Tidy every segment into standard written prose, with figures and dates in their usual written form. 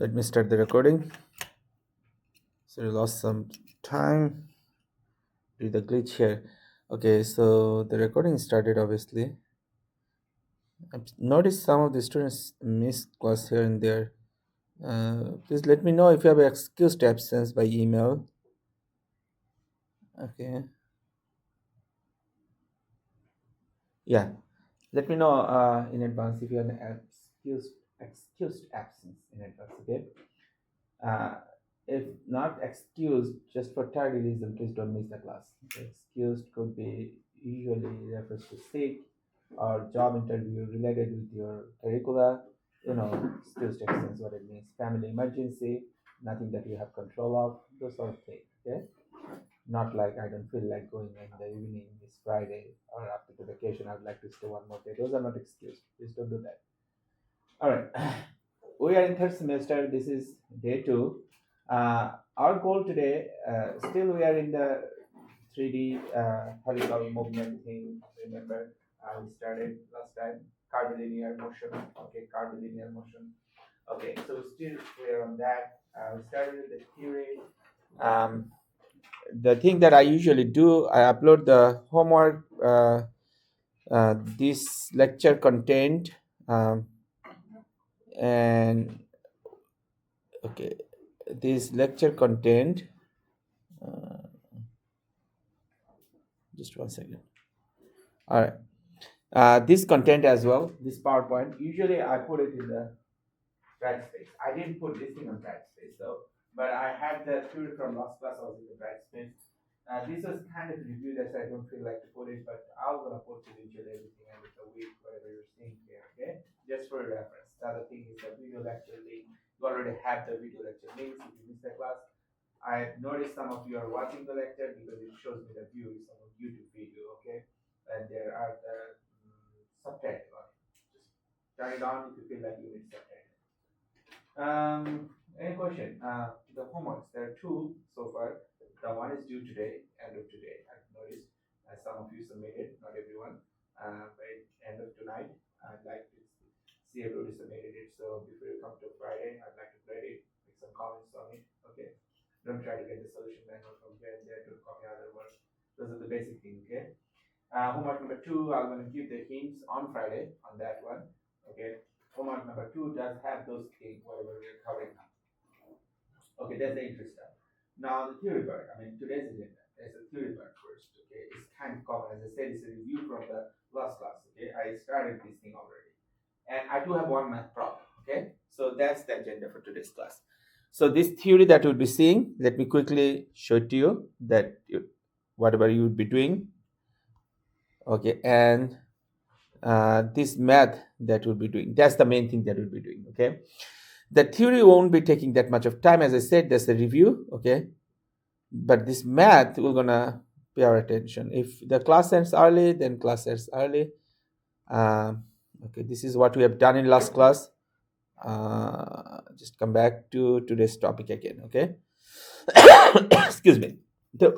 Let me start the recording. So we lost some time due to the glitch here. Okay, so the recording started obviously. I've noticed some of the students missed class here and there. Please let me know if you have excused absence by email. Okay. Yeah. Let me know in advance if you have an excused absence in advance. Okay. Uh, if not excused, just for third reason, please don't miss the class. Excused could be usually refers to sick or job interview related with your curricula. Excused absence, what it means. Family emergency, nothing that you have control of, those sort of things. Okay. Not like I don't feel like going in the evening, it's Friday, or after the vacation, I would like to stay one more day. Those are not excuses. Please don't do that. All right. We are in third semester. This is day two. Our goal today, still we are in the 3D helical movement thing. Remember, we started last time curvilinear motion. Okay, curvilinear motion. Okay, so still we are on that. We started with the theory. Um, the thing that I usually do, I upload the homework. This lecture content, and okay, this lecture content. Uh, just 1 second. All right. This content as well, this PowerPoint. Usually I put it in the Brightspace. I didn't put this thing on Brightspace though, but I had the theory from last class also in the Brightspace. This was kind of reviewed as I don't feel like to put it, but I'm gonna put eventually everything and with the week, whatever you're seeing here, okay? Just for reference. The other thing is the video lecture link. You already have the video lecture links if you missed the class. I noticed some of you are watching the lecture because it shows me the view is on YouTube video, okay? And there are the subtitles on it. Just turn it on if you feel like you need subtitles. Any question? The homeworks, there are two so far. The one is due today, end of today. I've noticed some of you submitted, not everyone. By end of tonight, I'd like to see everybody submitted it. So before you come to Friday, I'd like to grade it, make some comments on it. Okay. Don't try to get the solution manual from here and there to copy other work. Those are the basic things. Okay. Homework number two, I'm going to give the hints on Friday on that one. Okay. Homework number two does have those things, whatever we're covering now. Okay, that's the interest stuff. Now the theory part. I mean, today's agenda. There's a theory part first. Okay, it's kind of common. As I said, it's a review from the last class. Okay, I started this thing already, and I do have one math problem. Okay, so that's the agenda for today's class. So this theory that we'll be seeing, let me quickly show it to you that whatever you would be doing. Okay, and this math that we'll be doing, that's the main thing that we'll be doing. Okay, the theory won't be taking that much of time. As I said, there's a review. Okay, but this math we're gonna pay our attention. If the class ends early, then class ends early. Okay, this is what we have done in last class. Just come back to today's topic again. Okay. Excuse me.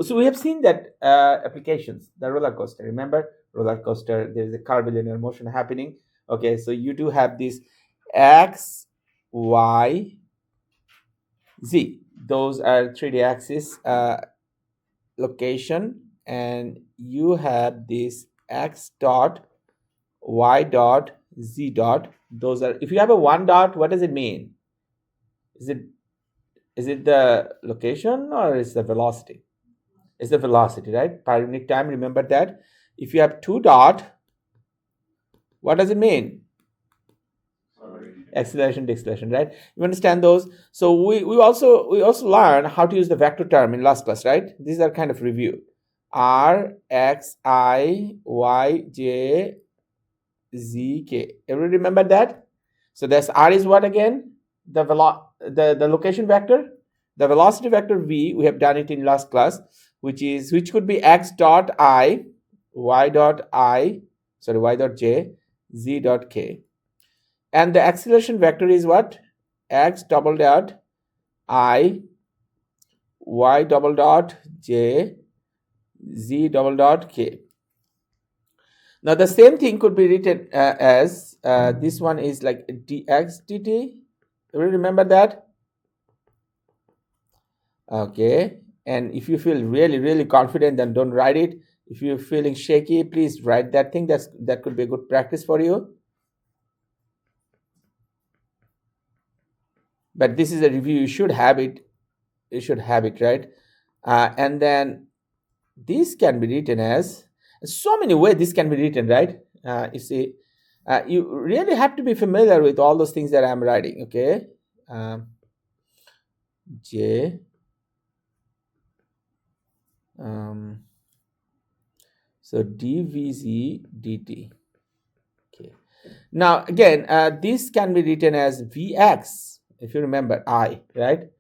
So we have seen that applications, the roller coaster. Remember, roller coaster. There is a curvilinear motion happening. Okay, so you do have this x, y, z. Those are 3D axis location, and you have this x dot, y dot, z dot. Those are, if you have a one dot, what does it mean? Is it the location or is the velocity? It's the velocity, right? Per unit time, remember that. If you have two dot, what does it mean? Acceleration, deceleration, right? You understand those? So we also learn how to use the vector term in last class, right? These are kind of review. R, X, I, Y, J, Z, K. Everybody remember that? So that's R is what again? The location vector. The velocity vector V, we have done it in last class, which could be X dot I, Y dot J, Z dot K. And the acceleration vector is what? X double dot I, Y double dot J, Z double dot K. Now the same thing could be written as this one is like dx dt. You remember that? Okay. And if you feel really, really confident, then don't write it. If you're feeling shaky, please write that thing. That could be a good practice for you. But this is a review. You should have it. You should have it, right? And then this can be written as so many ways. This can be written, right? You see, you really have to be familiar with all those things that I'm writing. Okay. J. So dvz dt. Okay. Now again, this can be written as vx. If you remember I, right?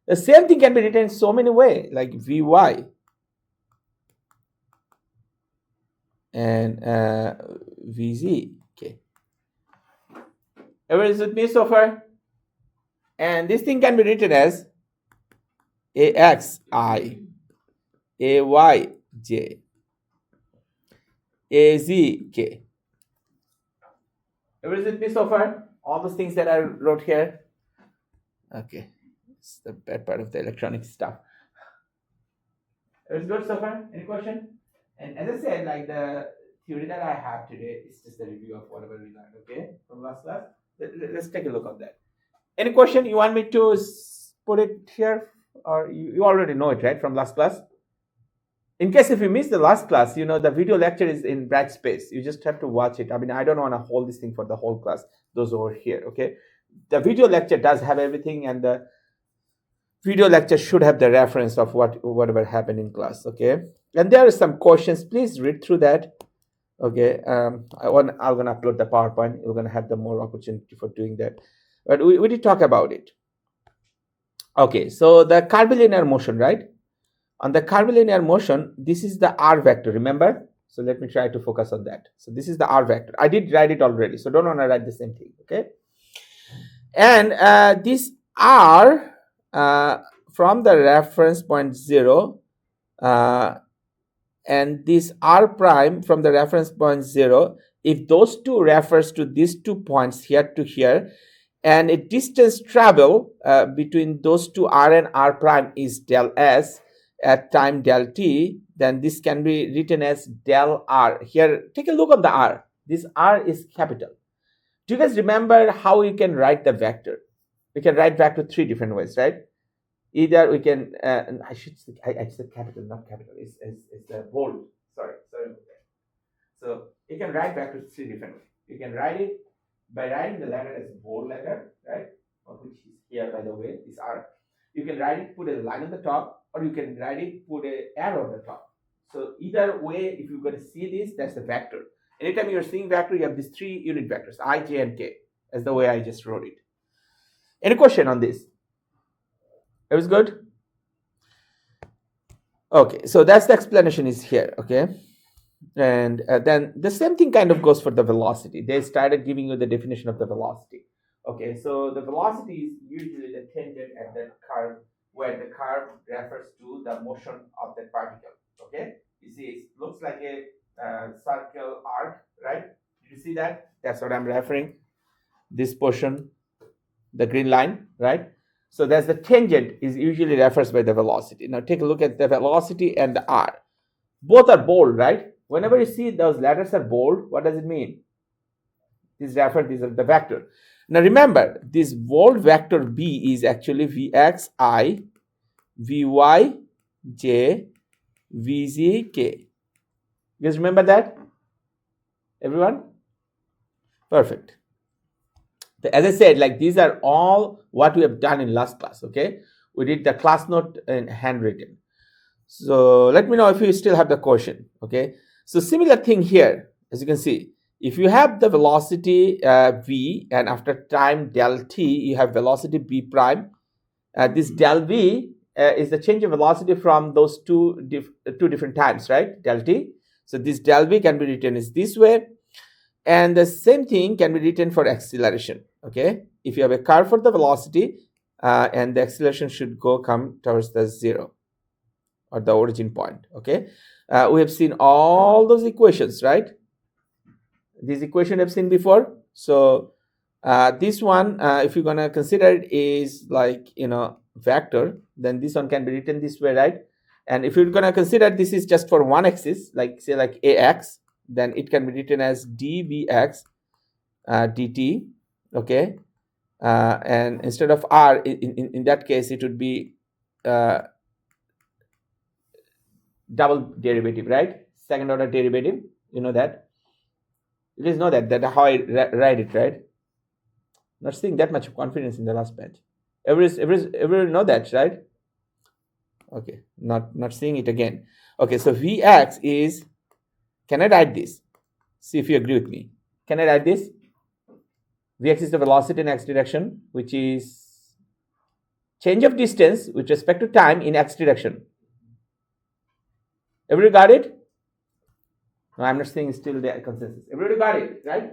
The same thing can be written in so many ways, like vy and vz. Okay. Everyone is with me so far? And this thing can be written as axi, ayj, azk. Everyone is with me so far? All those things that I wrote here. Okay, it's the bad part of the electronic stuff. It's good so far? Any question? And as I said, like the theory that I have today is just a review of whatever we learned, okay, from last class. Let's take a look at that. Any question you want me to put it here, or you already know it, right, from last class? In case if you missed the last class, you know the video lecture is in Brightspace. You just have to watch it. I mean, I don't want to hold this thing for the whole class. Those over here, okay? The video lecture does have everything, and the video lecture should have the reference of whatever happened in class, okay? And there are some questions. Please read through that, okay? I'm gonna upload the PowerPoint. You're gonna have the more opportunity for doing that. But we did talk about it. Okay, so the curvilinear motion, right? On the curvilinear motion, this is the r vector, remember? So let me try to focus on that. So this is the r vector. I did write it already, so don't want to write the same thing, okay? And this r from the reference point 0 and this r prime from the reference point 0, if those two refers to these 2 points here to here, and a distance travel between those two r and r prime is del s at time del t, then this can be written as del r. Here, take a look at the r. This r is capital. Do you guys remember how you can write the vector? We can write vector 3 different ways, right? Either we can, I said capital, not capital. It's the bold. Sorry. So you can write vector 3 different ways. You can write it by writing the letter as bold letter, right? Which is here, by the way, is r. You can write it, put a line on the top, or you can write it, put an arrow on the top. So either way, if you're going to see this, that's the vector. Anytime you're seeing vector, you have these 3 unit vectors, I, j, and k, as the way I just wrote it. Any question on this? It was good? Okay, so that's the explanation is here, okay? And then the same thing kind of goes for the velocity. They started giving you the definition of the velocity. Okay, so the velocity is usually the tangent at that curve, where the curve refers to the motion of that particle. Okay, you see, it looks like a circle arc, right? Did you see that? That's what I'm referring. This portion, the green line, right? So that's the tangent is usually refers by the velocity. Now take a look at the velocity and the r. Both are bold, right? Whenever you see those letters are bold, what does it mean? These are the vector. Now remember, this bold vector b is actually vxi, vyj, vzk. You guys remember that? Everyone? Perfect. As I said, like these are all what we have done in last class, okay? We did the class note in handwritten. So let me know if you still have the question, okay? So similar thing here, as you can see, if you have the velocity v and after time del t, you have velocity b prime. This del v is the change of velocity from those two different times, right? Del t. So this del v can be written as this way. And the same thing can be written for acceleration, okay? If you have a curve for the velocity and the acceleration should come towards the 0 or the origin point, okay? We have seen all those equations, right? These equations I've seen before. So This one, if you're gonna consider it is like vector, then this one can be written this way, right? And if you're gonna consider this is just for one axis, like say like ax, then it can be written as dvx dt, okay? And instead of r, in that case, it would be double derivative, right? Second order derivative, you know that. You guys know that how I write it, right? Not seeing that much confidence in the last batch. Everyone know that, right? Okay, not seeing it again. Okay, so Vx is, can I write this? See if you agree with me. Can I write this? Vx is the velocity in x direction, which is change of distance with respect to time in x direction. Everybody got it? No, I'm not saying still the consensus. Everybody got it, right?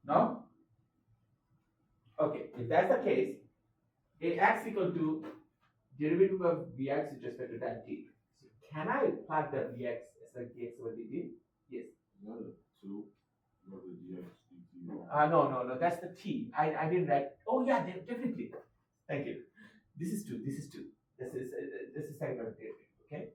No? Okay, if that's the case, Ax equal to derivative of Vx with respect to time t. So can I plug the Vx as like dx over dt? Yes. No, dx dt. No, that's the t. I didn't write. Oh yeah, definitely. Thank you. This is 2. This is second order derivative. Okay,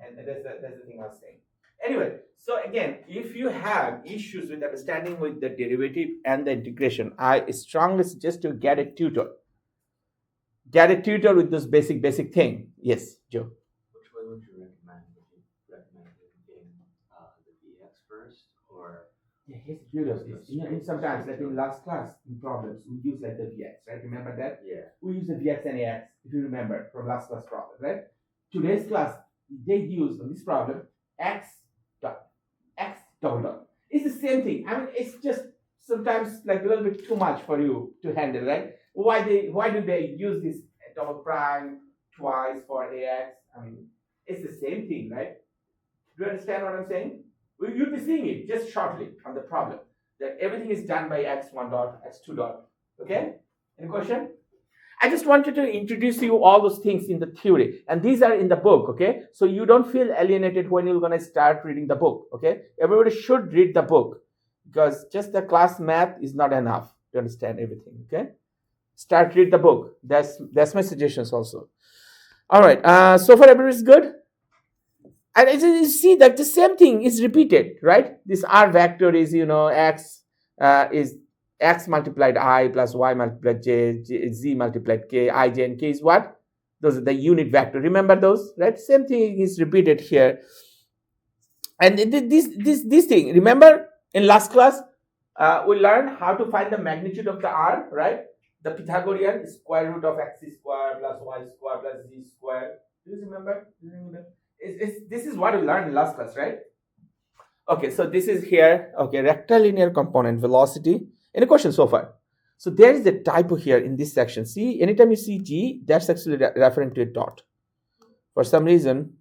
and that's the thing I was saying. Anyway, so again, if you have issues with understanding with the derivative and the integration, I strongly suggest to get a tutor. Get a tutor with this basic thing. Yes, Joe. Which way would you recommend? Would you recommend doing the Vx first, or? Yeah, here's the beauty of this. Sometimes, like in last class, in problems, we use like the Vx, right? Remember that? Yeah. We use the Vx and Ax, if you remember, from last class problem, right? Today's class, they use on this problem x double dot. It's the same thing. I mean, it's just sometimes like a little bit too much for you to handle, right? Why do they use this double prime twice for Ax? I mean, it's the same thing, right? Do you understand what I'm saying? You'll be seeing it just shortly on the problem that everything is done by x1 dot, x2 dot. Okay? Any question? I just wanted to introduce you all those things in the theory, and these are in the book. Okay, so you don't feel alienated when you're gonna start reading the book. Okay, everybody should read the book because just the class math is not enough to understand everything. Okay, start read the book. That's my suggestions also. All right. So far everybody's good. And you see that the same thing is repeated, right? This r vector is x is x multiplied I plus y multiplied j, z multiplied k, I, j, and k is what? Those are the unit vector. Remember those, right? Same thing is repeated here. And this thing, remember in last class, we learned how to find the magnitude of the r, right? The Pythagorean square root of x square plus y square plus z square. Do you remember? This is what we learned in last class, right? Okay, so this is here. Okay, rectilinear component velocity. Any questions so far? So there is a typo here in this section. See, anytime you see G, that's actually referring to a dot. For some reason,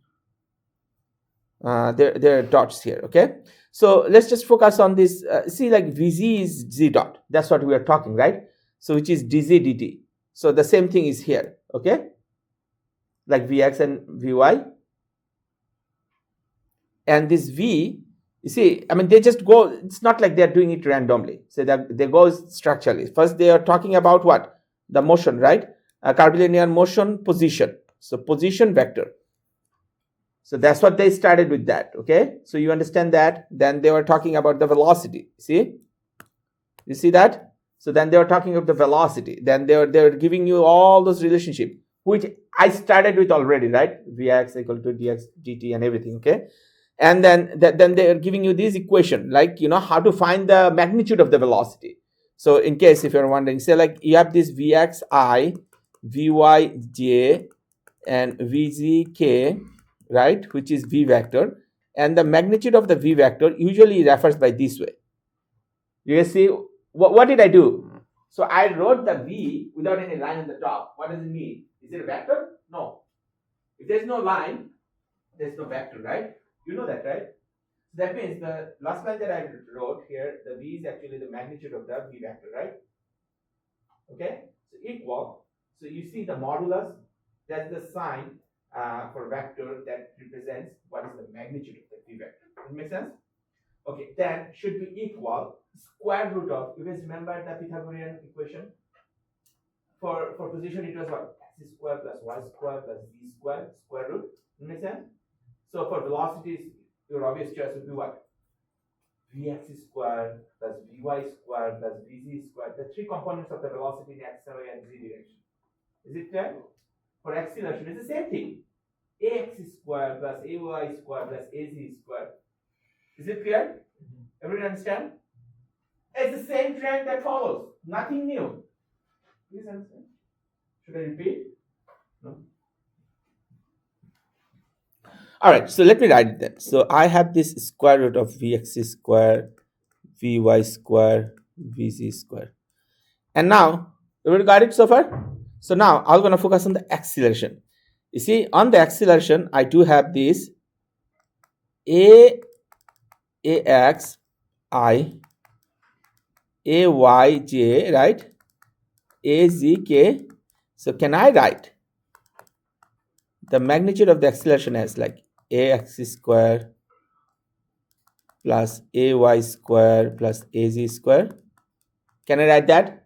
there are dots here. Okay, so let's just focus on this. See, like Vz is Z dot. That's what we are talking, right? So which is dz dt. So the same thing is here. Okay, like Vx and Vy. And this V, you see, I mean, they just go, it's not like they're doing it randomly. So they go structurally. First, they are talking about what? The motion, right? Curvilinear motion, position. So position vector. So that's what they started with that, okay? So you understand that. Then they were talking about the velocity. See? You see that? So then they were talking about the velocity. Then they were giving you all those relationships, which I started with already, right? Vx equal to dx dt and everything, okay? And then they are giving you this equation, like how to find the magnitude of the velocity. So in case if you're wondering, say like you have this vxi, vyj, and vzk, right, which is v vector, and the magnitude of the v vector usually refers by this way. You see what did I do? So I wrote the v without any line on the top. What does it mean? Is it a vector? No. If there's no line, there's no vector, right? You know that, right? So that means the last line that I wrote here, the v is actually the magnitude of the v vector, right? Okay, so equal. So you see the modulus, that's the sign for vector that represents what is the magnitude of the v vector. Does it make sense? Okay, then should be equal square root of, you guys remember the Pythagorean equation? For position it was what? X square plus y square plus z square, square root. Make sense? So for velocities, your obvious choice would be what? Vx square plus vy square plus vz square. The three components of the velocity in x, y, and z direction. Is it clear? For acceleration, it's the same thing. Ax square plus ay square plus az square. Is it clear? Everyone understand? It's the same trend that follows. Nothing new. Please understand. Should I repeat? No. All right, so let me write it then. So I have this square root of vx square, vy square, vz square. And now, everybody got it so far? So now I'm going to focus on the acceleration. You see, on the acceleration, I do have this ax I, ayj, right? azk. So can I write the magnitude of the acceleration as like ax square plus ay square plus az square? Can I write that?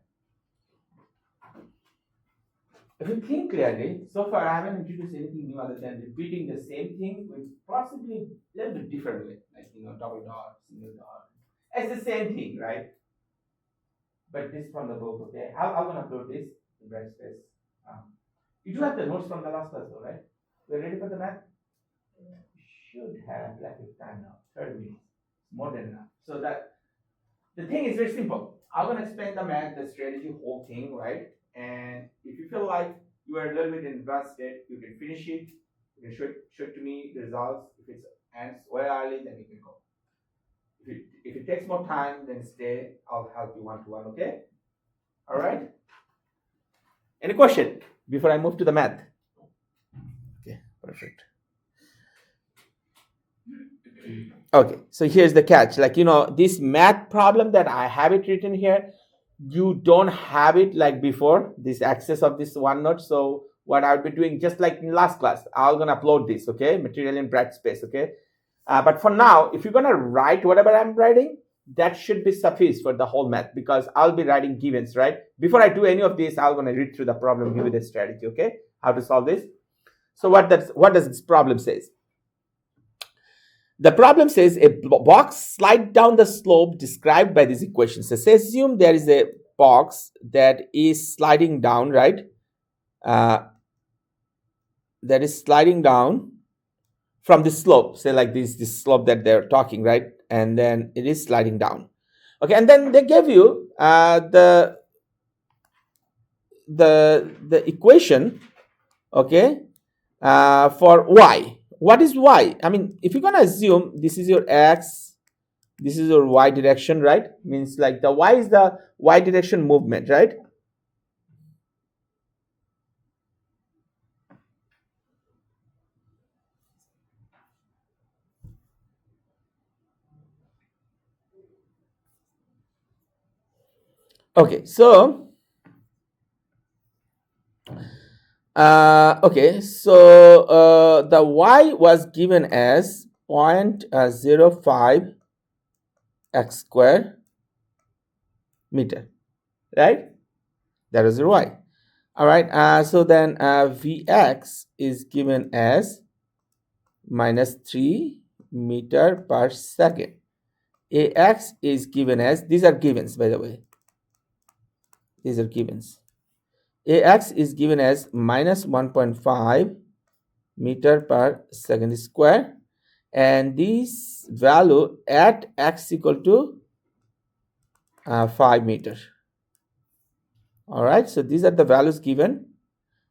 If you think clearly, so far I haven't introduced anything new other than repeating the same thing with possibly a little bit different way, like double dot, single dot. It's the same thing, right? But this from the book, okay? I'm gonna upload this in Brightspace. You do have the notes from the last class, though, right? We're ready for the math? You should have like a time now, 30 minutes, more than enough. So that the thing is very simple. I'm gonna explain the math, the strategy, whole thing, right? And if you feel like you are a little bit invested, you can finish it. You can show it to me the results. If it ends way early, then you can go. If it takes more time, then stay. I'll help you one-to-one, okay? All right? Any question before I move to the math? Okay, perfect. Okay, so here's the catch. Like, this math problem that I have it written here, you don't have it like before, this access of this OneNote. So what I'll be doing, just like in last class, I'm going to upload this, okay? Material in Brightspace, okay? But for now, if you're going to write whatever I'm writing, that should be sufficient for the whole math because I'll be writing givens, right? Before I do any of this, I'm going to read through the problem, give you the strategy, okay? How to solve this. So what does this problem says? The problem says a box slide down the slope described by these equations. So say assume there is a box that is sliding down, right? That is sliding down from the slope, say like this slope that they're talking, right? And then it is sliding down. Okay, and then they give you the equation, okay, for y. What is y? I mean, if you're gonna assume this is your x, this is your y direction, right? Means like the y is the y direction movement, right? Okay, so the y was given as 0.05 x square meter, right? That is your y. All right, so then Vx is given as minus 3 meter per second. Ax is given as, these are givens by the way, these are givens. Ax is given as minus 1.5 meter per second square, and this value at x equal to 5 meters. All right, so these are the values given.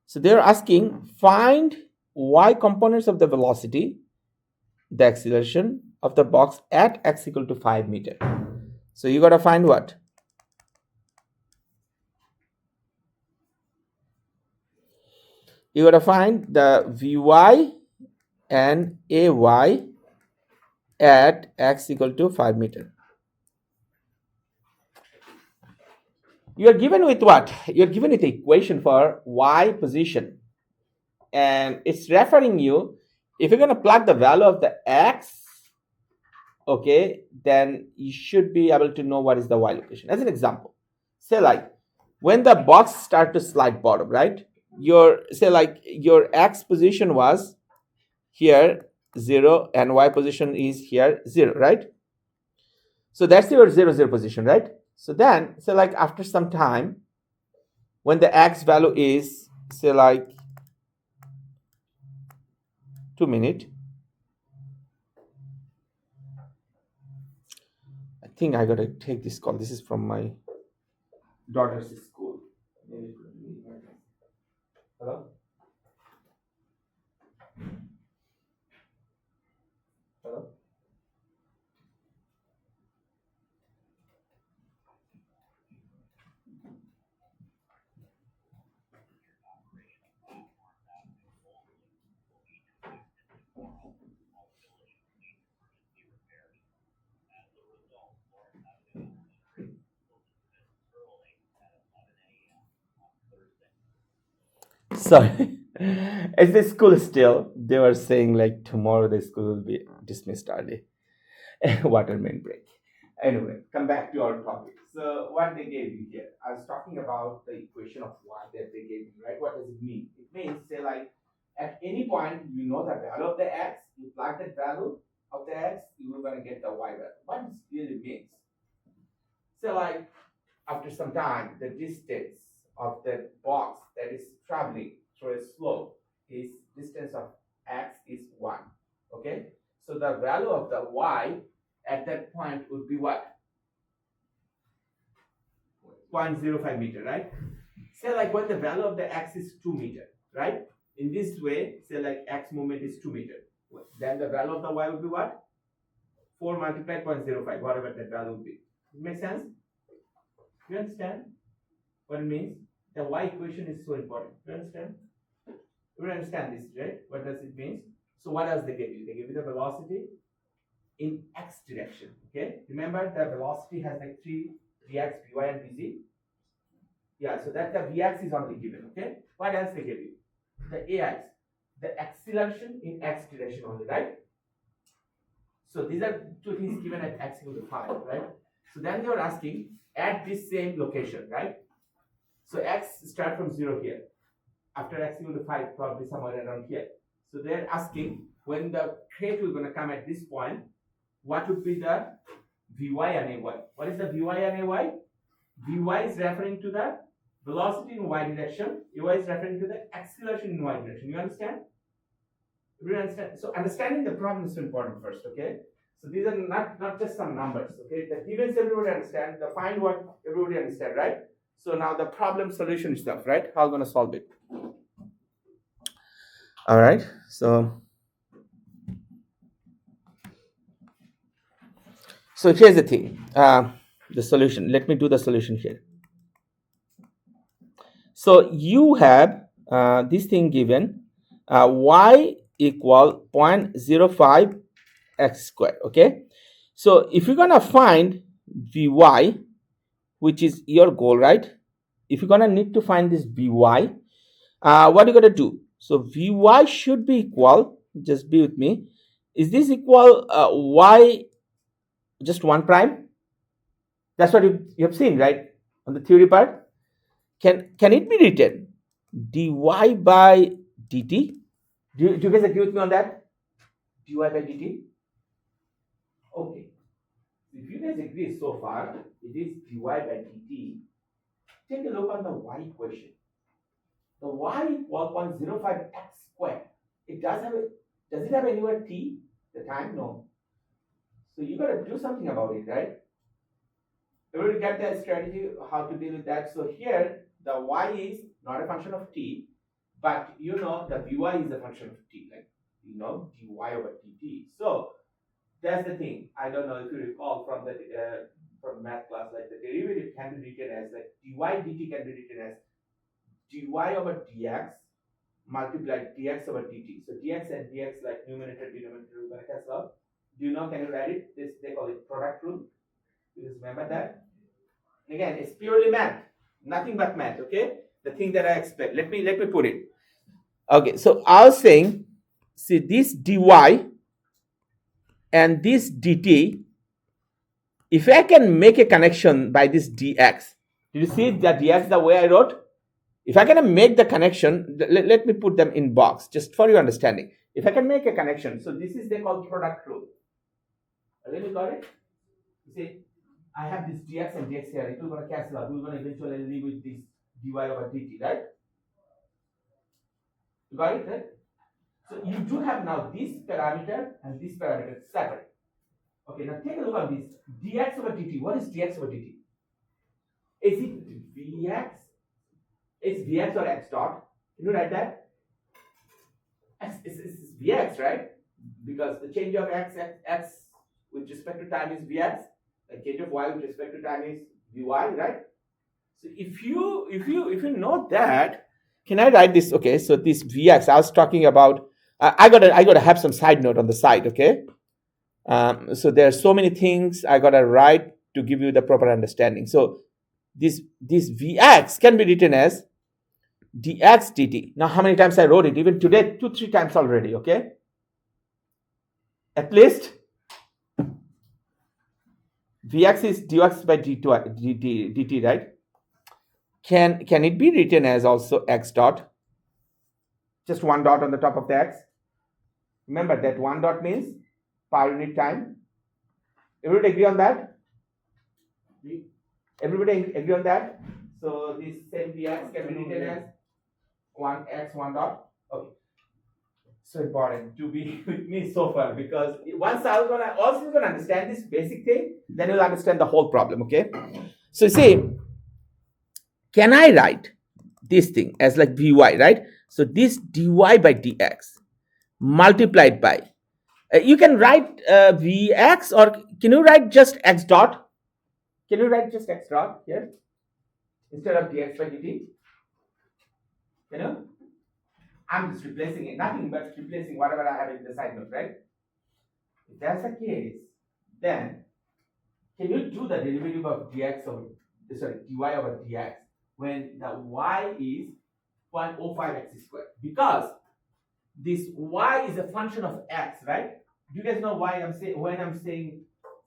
So they're asking find y components of the velocity, the acceleration of the box at x equal to 5 meters. So you got to find what? You got to find the Vy and Ay at x equal to 5 meters. You are given with what? You are given with the equation for y position. And it's referring you, if you're going to plug the value of the x okay, then you should be able to know what is the y location. As an example, say like when the box start to slide bottom, right? Your say like your x position was here 0 and y position is here 0, right? So that's your 0 0 position, right? So then say like after some time when the x value is say like 2 minutes, I think I gotta take this call. This is from my daughter's school. Hello? Hello? Sorry. It's the school still. They were saying like tomorrow the school will be dismissed early. Water main break. Anyway, come back to our topic. So what they gave you here, I was talking about the equation of y that they gave you, right? What does it mean? It means say like at any point you know the value of the x, you plug that value of the x, you're gonna get the y value. What this really means? So like after some time, the distance of the box that is traveling through a slope is distance of x is 1. Okay? So the value of the y at that point would be what? 0.05 meter, right? Say like when the value of the x is 2 meter, right? In this way, say like x moment is 2 meter. Then the value of the y would be what? 4 multiplied 0.05, whatever that value would be. It makes sense? You understand what it means? The y equation is so important. You understand? You understand this, right? What does it mean? So what else they give you? They give you the velocity in x direction. Okay? Remember the velocity has like 3 vx, vy, and vz. Yeah, so that the vx is only given. Okay? What else they give you? The ax, the acceleration in x direction only, right? So these are two things given at x equal to 5, right? So then they are asking at this same location, right? So x start from 0 here. After x equal to 5, probably somewhere around here. So they're asking when the crate will gonna come at this point, what would be the Vy and Ay? What is the Vy and Ay? Vy is referring to the velocity in y direction. Ay is referring to the acceleration in y direction. You understand? You understand? So understanding the problem is so important first, okay? So these are not just some numbers, okay? The givens everybody understand, the find what everybody understand, right? So now the problem solution stuff, right? How I'm gonna solve it? All right. So here's the thing. The solution. Let me do the solution here. So you have this thing given y equal 0.05 x squared. Okay. So if you're gonna find Vy, which is your goal, right? If you're gonna need to find this Vy, what are you gonna do? So Vy should be equal, just be with me. Is this equal y just 1 prime? That's what you have seen, right? On the theory part. Can it be written dy by dt? Do you guys agree with me on that? Dy by dt? Okay. If you guys agree so far, it is dy by dt. Take a look on the y equation. The y equal 0.05 x squared. Does it have anywhere t? The time? No. So you gotta do something about it, right? Everybody get that strategy, how to deal with that. So here, the y is not a function of t, but you know the vy is a function of t, like you know dy over dt. So that's the thing. I don't know if you recall from the from math class, like the derivative can be written as like dy dt can be written as dy over dx multiplied dx over dt. So dx and dx, like numerator denominator, we're gonna cancel out. Do you know? Can you write it? This they call it product rule. You just remember that. Again, it's purely math, nothing but math. Okay, the thing that I expect. Let me put it. Okay, so I was saying, see this dy and this dt, if I can make a connection by this dx, did you see that dx the way I wrote? If I can make the connection, let me put them in box just for your understanding. If I can make a connection, so this is they call product rule. Let me got it? You see, I have this dx and dx here. It will going to cancel out. We're going to eventually leave with this dy over dt, right? You got it, right? So you do have now this parameter and this parameter separate. Okay, now take a look at this. Dx over dt. What is dx over dt? Is it vx? It's vx or x dot. Can you write that? It's vx, right? Because the change of x with respect to time is vx. The change of y with respect to time is vy, right? So if you know that, can I write this? Okay, so this vx I was talking about. I gotta have some side note on the side. Okay, so there are so many things I gotta write to give you the proper understanding. So this vx can be written as dx dt. Now, how many times I wrote it? Even today, 2-3 times already. Okay, at least vx is dx by dt, right? Can it be written as also x dot? Just one dot on the top of the x. Remember that one dot means per unit time. Everybody agree on that? Everybody agree on that? So this same vx can be written as 1x 1 dot. Okay. So important to be with me so far, because once you're gonna understand this basic thing, then you'll understand the whole problem. Okay. So see, can I write this thing as like vy, right? So this dy by dx multiplied by, you can write vx, or can you write just x dot? Can you write just x dot here instead of dx by dt? You know, I'm just replacing it, nothing but replacing whatever I have in the side note, right? If that's the case, then can you do the derivative of dy over dx when the y is 0.05 x squared? Because this y is a function of x, right? Do you guys know why I'm saying, when I'm saying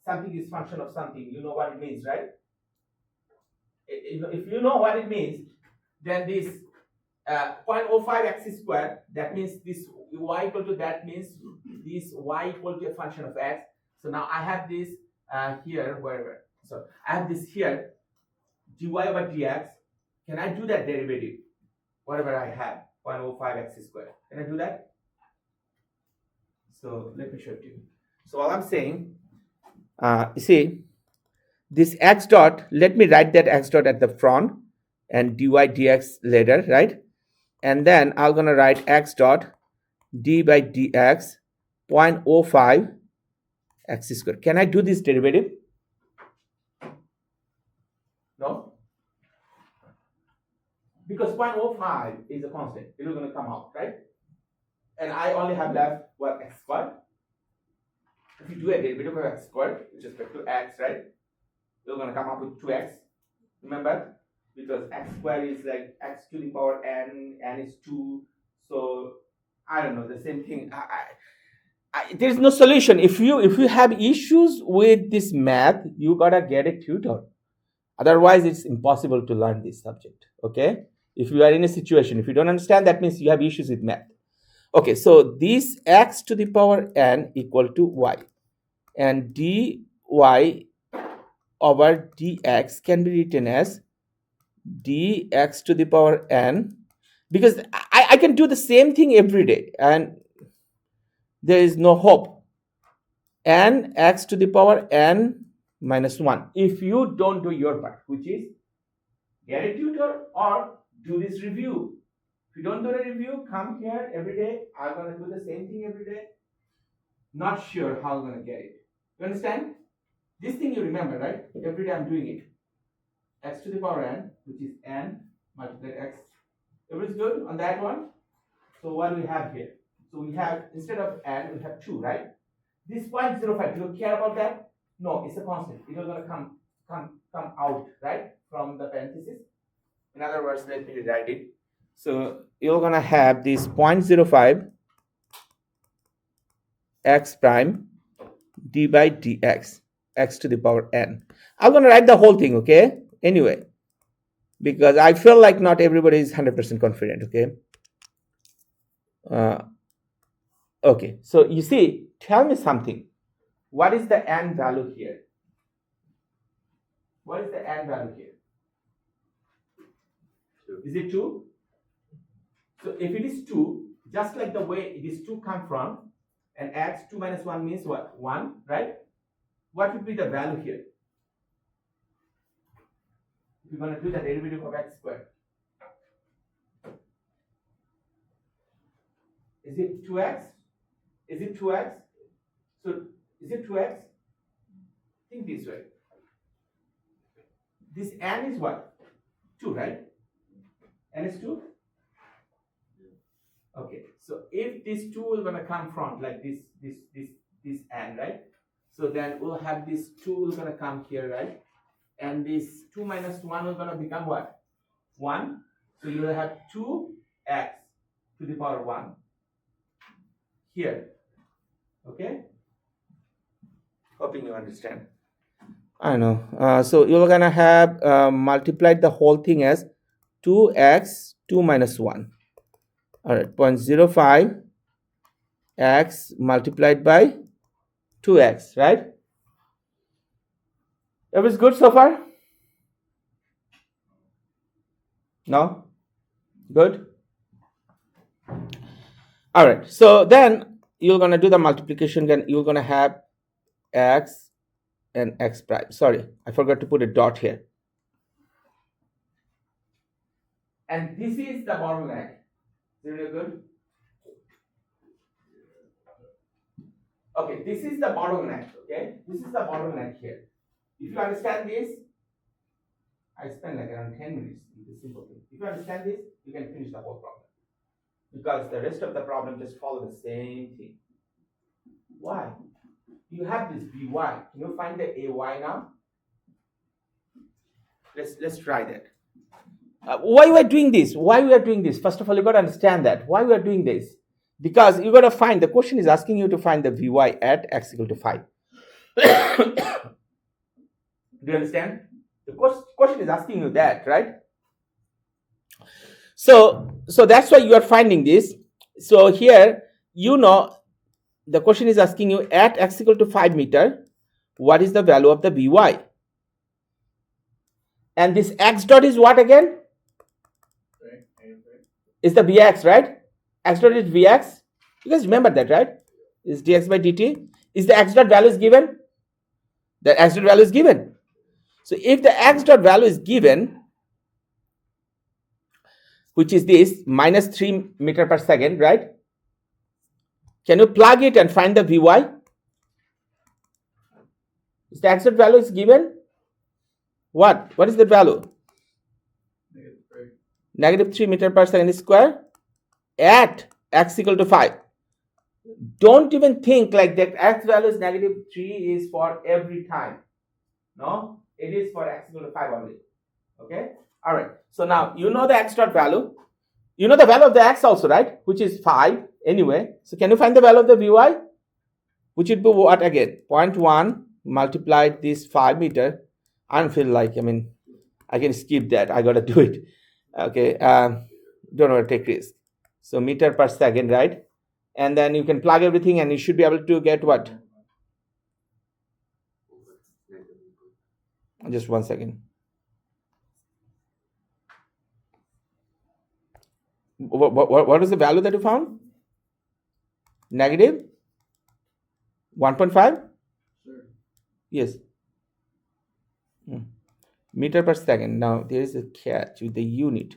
something is function of something, you know what it means, right? If you know what it means, then this 0.05 x squared, that means this y equal to, that means this y equal to a function of x. So now I have this here, wherever. So I have this here, dy over dx. Can I do that derivative? Whatever I have, 0.05 x squared. Can I do that? So let me show it to you. So all I'm saying, you see, this x dot, let me write that x dot at the front and dy dx later, right? And then I'm gonna write x dot d by dx 0.05 x squared. Can I do this derivative? No? Because 0.05 is a constant. It is gonna come out, right? And I only have left what, x squared. If you do a derivative of x squared with respect to x, right, you're going to come up with 2x. Remember, because x squared is like x to the power n is 2. So I don't know, the same thing. There's no solution. If you have issues with this math, you gotta get a tutor. Otherwise, it's impossible to learn this subject. Okay, if you are in a situation, if you don't understand, that means you have issues with math. Okay, so this x to the power n equal to y, and dy over dx can be written as dx to the power n, because I can do the same thing every day and there is no hope. And x to the power n minus 1. If you don't do your part, which is get a tutor or do this review. If you don't do a review, come here every day. I'm going to do the same thing every day. Not sure how I'm going to get it. You understand? This thing you remember, right? Every day I'm doing it. X to the power n, which is n multiplied x. Everything's good on that one? So what do we have here? So we have, instead of n, we have 2, right? This 0.05, do you care about that? No, it's a constant. It is going to come out, right, from the parenthesis. In other words, let me rewrite it. So you're going to have this 0.05 x prime d by dx, x to the power n. I'm going to write the whole thing, okay? Anyway, because I feel like not everybody is 100% confident, okay? Okay, so you see, tell me something. What is the n value here? What is the n value here? 2. Is it 2? So if it is 2, just like the way it is 2 come from, and x 2 minus 1 means what? 1, right? What would be the value here? If you're going to do the derivative of x squared. Is it 2x? Is it 2x? So is it 2x? Think this way. This n is what? 2, right? N is 2? Okay, so if this 2 is going to come from like this n, right? So then we'll have this 2 is going to come here, right? And this 2 minus 1 is going to become what? 1. So you will have 2x to the power 1 here. Okay? Hoping you understand. I know. So you're going to have multiplied the whole thing as 2x 2 minus 1. All right, 0.05 x multiplied by 2x, right? It was good so far? No? Good? All right, so then you're going to do the multiplication, then you're going to have x and x prime. Sorry, I forgot to put a dot here. And this is the bottleneck. Is it good? Okay, this is the bottleneck, okay? This is the bottleneck here. If you understand this, I spent like around 10 minutes in this simple thing. If you understand this, you can finish the whole problem. Because the rest of the problem just follow the same thing. Why? You have this Vy. Can you find the Ay now? Let's try that. Why we are doing this? Why we are doing this? First of all, you got to understand that. Why we are doing this? Because you got to find, the question is asking you to find the Vy at x equal to 5. Do you understand? The question is asking you that, right? So that's why you are finding this. So here, you know, the question is asking you at x equal to 5 meter, what is the value of the Vy? And this x dot is what again? Is the Vx, right? X dot is Vx. You guys remember that, right? Is dx by dt. Is the x dot value is given? The x dot value is given. So if the x dot value is given, which is this minus 3 meter per second, right? Can you plug it and find the Vy? Is the x dot value is given? What? What is the value? Negative 3 meter per second square at x equal to 5. Don't even think like that x value is negative 3 is for every time. No, it is for x equal to 5 only. Okay? All right. So now you know the x dot value. You know the value of the x also, right? Which is 5 anyway. So can you find the value of the Vy? Which would be what again? 0.1 multiplied this 5 meter. I don't feel like, I can skip that. I got to do it. Okay, don't want to take risk. So meter per second, right? And then you can plug everything and you should be able to get what? Just 1 second. What is the value that you found? Negative 1.5? Sure. Yes. Meter per second. Now there is a catch with the unit.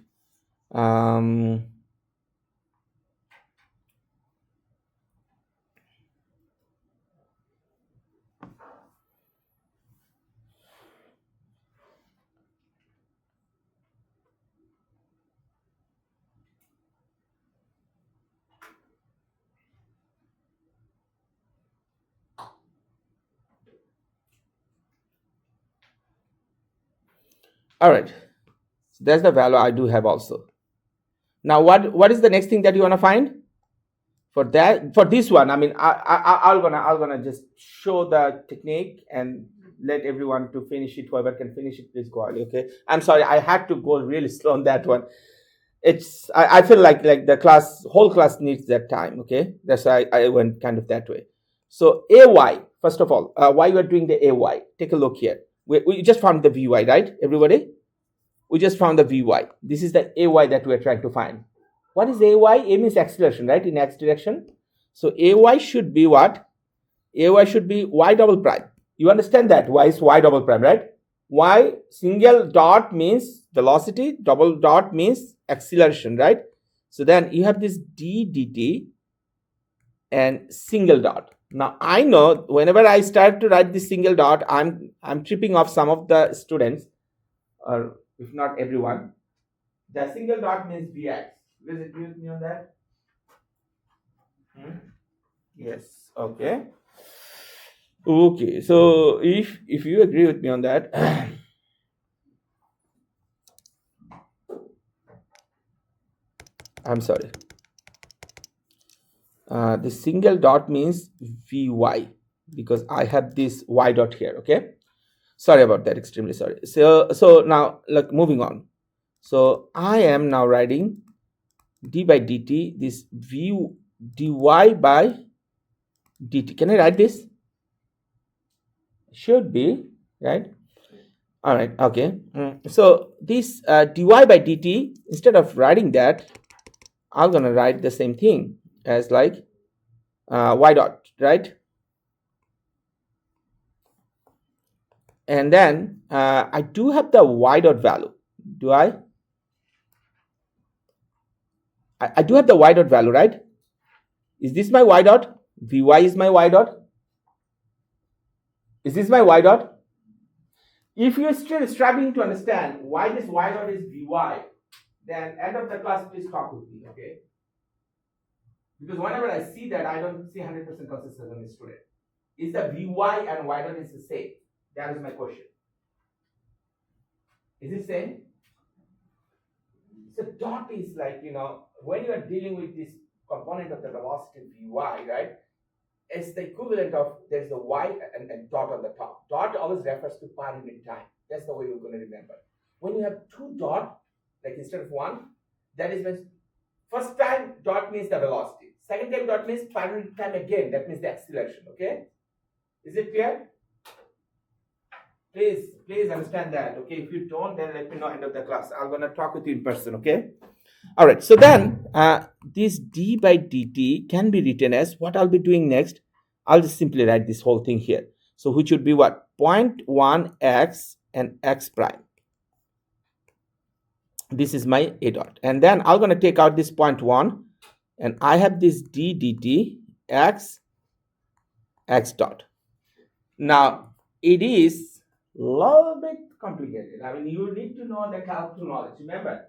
All right, so that's the value I do have also. Now what is the next thing that you want to find? for this one, I mean, I'm gonna just show the technique and let everyone to finish it. Whoever can finish it, please go early. Okay. I'm sorry, I had to go really slow on that one. I feel like the whole class needs that time. Okay, that's why I went kind of that way. So AY, first of all, why we are doing the AY? Take a look here. We just found the VY, right? Everybody, we just found the VY. This is the AY that we are trying to find. What is AY? A means acceleration, right? In x direction. So AY should be what? AY should be y double prime. You understand that? Y is y double prime, right? Y single dot means velocity, double dot means acceleration, right? So then you have this d dt and single dot. Now I know whenever I start to write this single dot, I'm tripping off some of the students, or if not everyone. The single dot means Vx. Please agree with me on that? Yes. Okay. Okay. So if you agree with me on that, I'm sorry. The single dot means Vy because I have this y dot here. Okay. Sorry about that. Extremely sorry. So now, like, moving on. So I am now writing d by dt, this v dy by dt. Can I write this? Should be, right? All right. Okay. So this dy by dt, instead of writing that, I'm gonna write the same thing as like y dot, right? And then I do have the y dot value. Do I? I do have the y dot value, right? Is this my y dot? Vy is my y dot. Is this my y dot? If you're still struggling to understand why this y dot is Vy, then end of the class, please talk with me, okay? Because whenever I see that, I don't see 100% consistency on the student. Is the Vy and y dot is the same? That is my question. Is it same? So dot is like, when you are dealing with this component of the velocity Vy, right? It's the equivalent of there's the y and dot on the top. Dot always refers to per unit time. That's the way you're going to remember. When you have two dot, like instead of one, that is when first time dot means the velocity. Second time dot means per unit time again. That means the acceleration. Okay? Is it clear? Please understand that. Okay? If you don't, then let me know end of the class. I'm going to talk with you in person. Okay? All right. So then this d by dt can be written as what I'll be doing next. I'll just simply write this whole thing here. So which would be what? 0.1 x and x prime. This is my a dot. And then I'm going to take out this 0.1 and I have this d dt x dot. Now it is a little bit complicated. I mean, you need to know the calculus knowledge. Remember,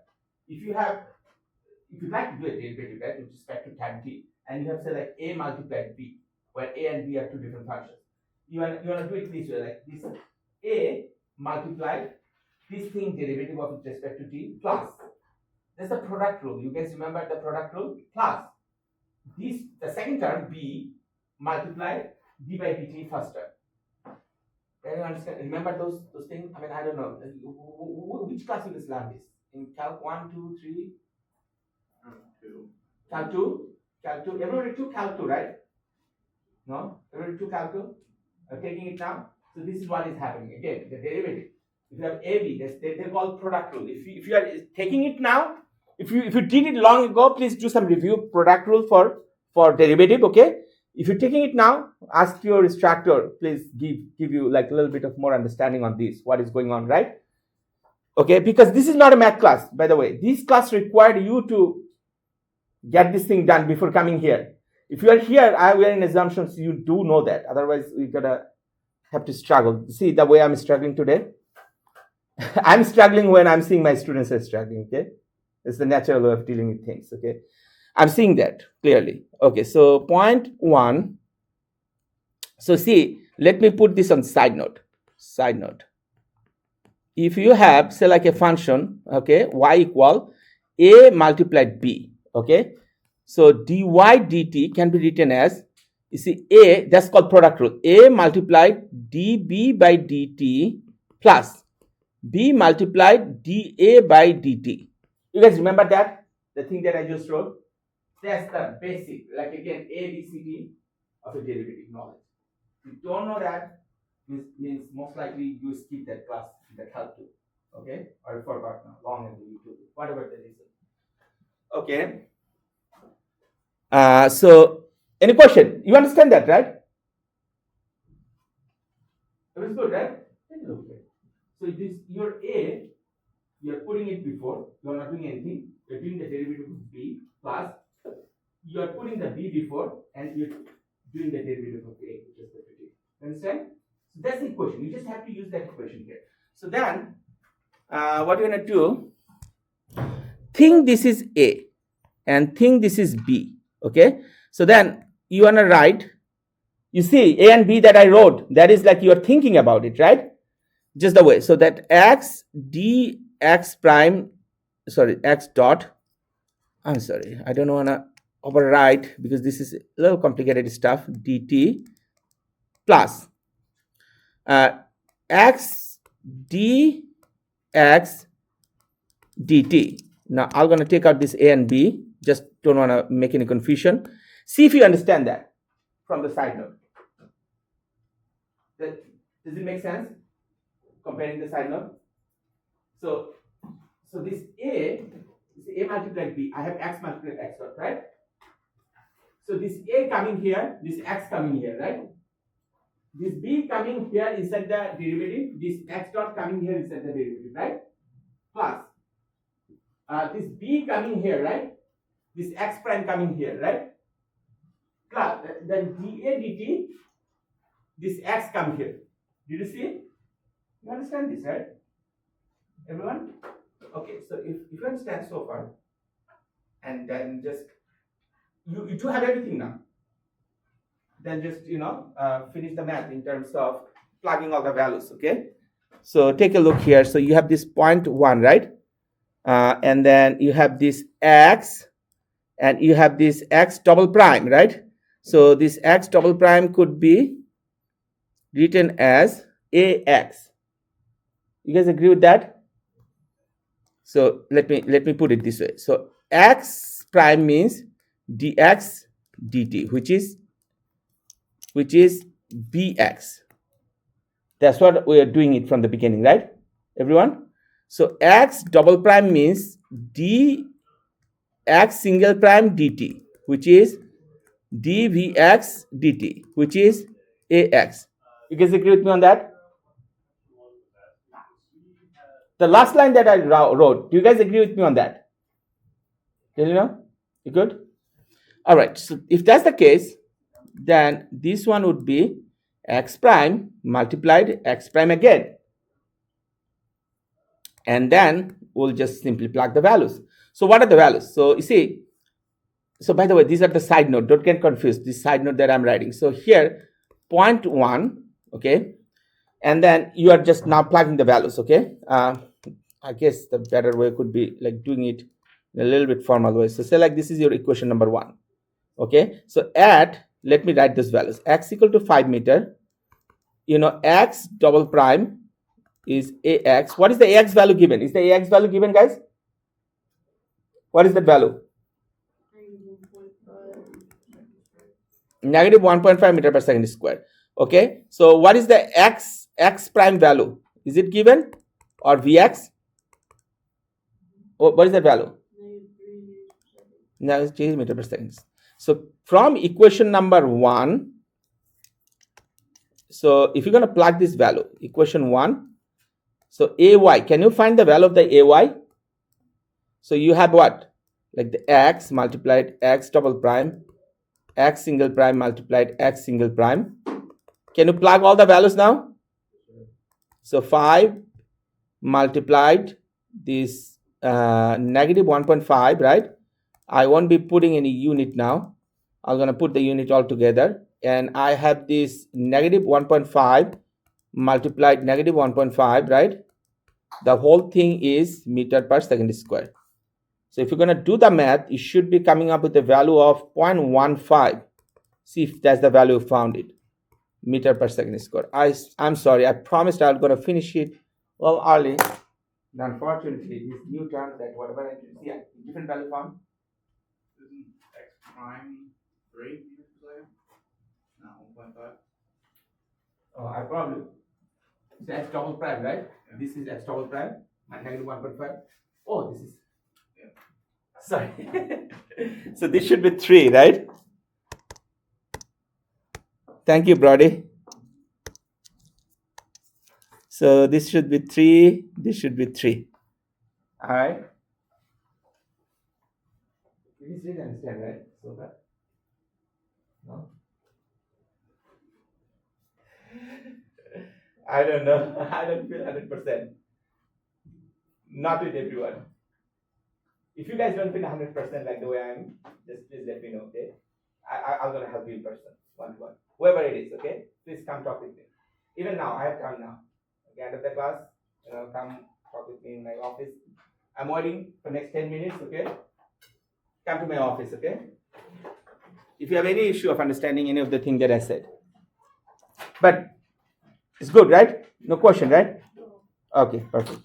if you like to do a derivative, right, with respect to time t, and you have say like a multiplied b, where a and b are two different functions. You want to do it this way, like this a multiplied this thing derivative of with respect to t plus. That's the product rule. You guys remember the product rule? Plus this the second term b multiplied d by dt first term. Can you understand? Remember those things? I mean, I don't know. Which class you guys learn this? In Calc 1, 2, 3? Calc 2? Calc 2? Everybody took Calc 2, right? No? Everybody took Calc 2? Taking it now? So this is what is happening. Again, the derivative. If you have AB, they're called product rule. If you are taking it now, if you did it long ago, please do some review product rule for derivative, okay? If you're taking it now, ask your instructor, please give you like a little bit of more understanding on this, what is going on, right? Okay, because this is not a math class, by the way. This class required you to get this thing done before coming here. If you are here, we are in assumptions you do know that. Otherwise, we gotta have to struggle. See the way I'm struggling today? I'm struggling when I'm seeing my students are struggling, okay? It's the natural way of dealing with things, okay? I'm seeing that clearly. Okay, so 0.1. So see, let me put this on side note. Side note. If you have, say, like a function, okay, y equal a multiplied b, okay? So dy dt can be written as, you see, a, that's called product rule, a multiplied db by dt plus b multiplied dA by dt. You guys remember that? The thing that I just wrote? That's the basic, like again, A, B, C, D of a derivative knowledge. If you don't know that, means most likely you skip that class that helped you. Okay? Or you forgot now, long ago you took it, whatever the reason. Okay. So any question? You understand that, right? It was good, right? Okay. So this your A, you're putting it before, you're not doing anything, you're doing the derivative of B plus, you're putting the B before, and you're doing the derivative of A, which is the 50. Understand? So that's the equation. You just have to use that equation here. So then, what you're gonna do, think this is A and think this is B. Okay? So then you wanna write, you see A and B that I wrote, that is like you're thinking about it, right? Just the way. So that x dx prime, sorry, x dot, I'm sorry, I don't want to overwrite because this is a little complicated stuff, dt plus x dx dt. Now I'm going to take out this a and b, just don't want to make any confusion. See if you understand that from the side note. Does it make sense? Comparing the side note. So this A multiplied B. I have x multiplied x dot, right? So this A coming here, this x coming here, right? This B coming here inside the derivative, this x dot coming here inside the derivative, right? Plus this B coming here, right? This x prime coming here, right? Plus then dA dt, this x come here. Did you see? You understand this, right? Everyone? Okay, so if you understand so far, and then just you do have everything now, then just finish the math in terms of plugging all the values. Okay, so take a look here. So you have this 0.1, right? And then you have this x, and you have this x double prime, right? So this x double prime could be written as ax. You guys agree with that? So let me put it this way. So x prime means dx dt, which is bx. That's what we are doing it from the beginning, right, everyone? So x double prime means dx single prime dt, which is dvx dt, which is ax. You guys agree with me on that? The last line that I wrote, do you guys agree with me on that? Did you know? You good? All right. So if that's the case, then this one would be x prime multiplied x prime again. And then we'll just simply plug the values. So what are the values? So you see, so by the way, these are the side note. Don't get confused. This side note that I'm writing. So here, 0.1, okay? And then you are just now plugging the values, okay? I guess the better way could be like doing it in a little bit formal way. So say like this is your equation number 1, okay? So let me write these values. X equal to 5 meter, x double prime is ax. What is the ax value given? Is the ax value given, guys? What is that value? Negative 1.5 meter per second square. Okay, so what is the x prime value? Is it given or vx? What is that value? Now 3 meter per second. So from equation number 1, so if you're going to plug this value, equation 1, so ay, can you find the value of the ay? So you have what? Like the x multiplied x double prime, x single prime multiplied x single prime. Can you plug all the values now? So 5 multiplied this negative 1.5, right? I won't be putting any unit now. I'm going to put the unit all together. And I have this negative 1.5 multiplied negative 1.5, right? The whole thing is meter per second square. So if you're going to do the math, you should be coming up with a value of 0.15. See if that's the value you found it. Meter per second square. I'm sorry, I promised I was going to finish it well early. Unfortunately, this new term that whatever I can see, different value found. Isn't x prime 3 meters per second? No, 1.5. Oh, I probably. So x double prime, right? Yeah. This is x double prime, and negative 1.5. Oh, this is. Yeah. Sorry. So this should be 3, right? Thank you, Brody. So this should be 3. This should be 3. All right. You didn't understand, right? So that. No. I don't know. I don't feel 100%. Not with everyone. If you guys don't feel 100% like the way I am, just please let me know, okay? I'm gonna help you in person, one-to-one. Whoever it is, okay? Please come talk with me. Even now, I have come now. Okay, end of the class, come talk with me in my office. I'm waiting for next 10 minutes, okay? Come to my office, okay? If you have any issue of understanding any of the things that I said. But it's good, right? No question, right? Okay, perfect.